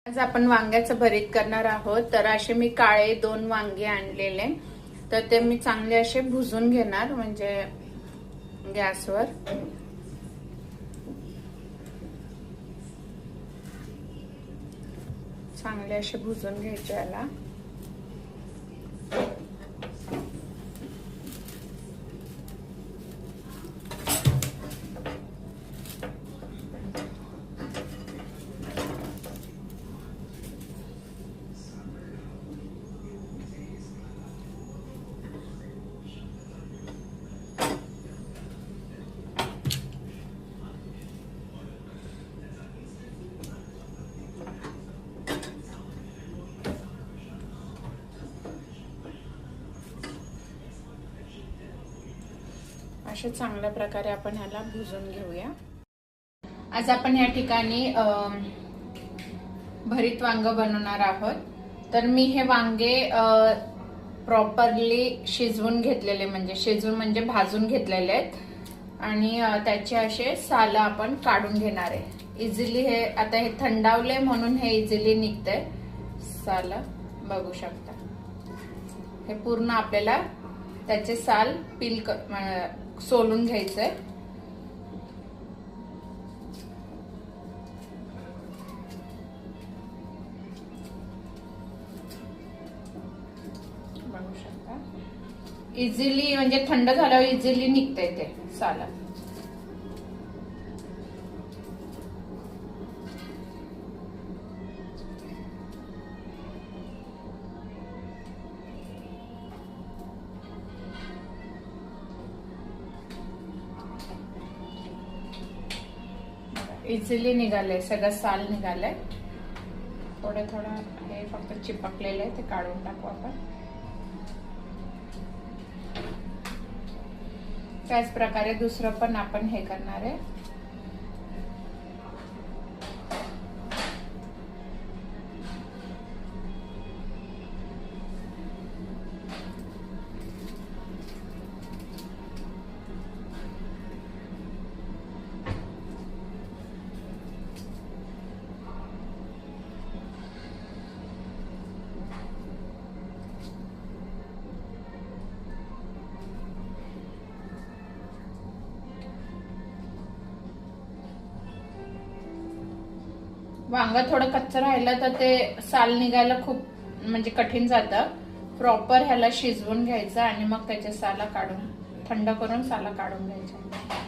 आज आपण वांग्याचं भरीत करणार आहोत. तर असे मी काळे 2 वांगे आणलेले, तर ते मी चांगले असे भुजून घेणार, म्हणजे गॅसवर. चांगले असे भुजून घ्यायचे याला. अशा चांगल्या प्रकारे आपण ह्याला भुजून घेऊया. आज आपण या ठिकाणी भरीत वांग बनवणार आहोत. तर मी हे वांगे प्रॉपरली शिजवून घेतलेले, म्हणजे भाजून घेतलेले आहेत आणि त्याचे असे साल आपण काढून घेणार आहे. इझिली हे आता हे थंडावले म्हणून हे इझिली निघतंय साल, बघू शकता. हे पूर्ण आपल्याला त्याचे साल सोलून घ्यायचंय. बघू शकता इझिली, म्हणजे थंड झाल्यावर इझिली निघतंय ते साल. इझिली निघाले, सगळं साल निघालंय. थोडं हे फक्त चिपकलेलं आहे, ते काढून टाकू आपण. त्याच प्रकारे दुसरं पण आपण हे करणार आहे. वांग थोडं कच्चं राहिलं तर ते साल निघायला खूप म्हणजे कठीण जातं. प्रॉपर ह्याला शिजवून घ्यायचं आणि मग त्याचे साला काढून, थंड करून साला काढून घ्यायचे.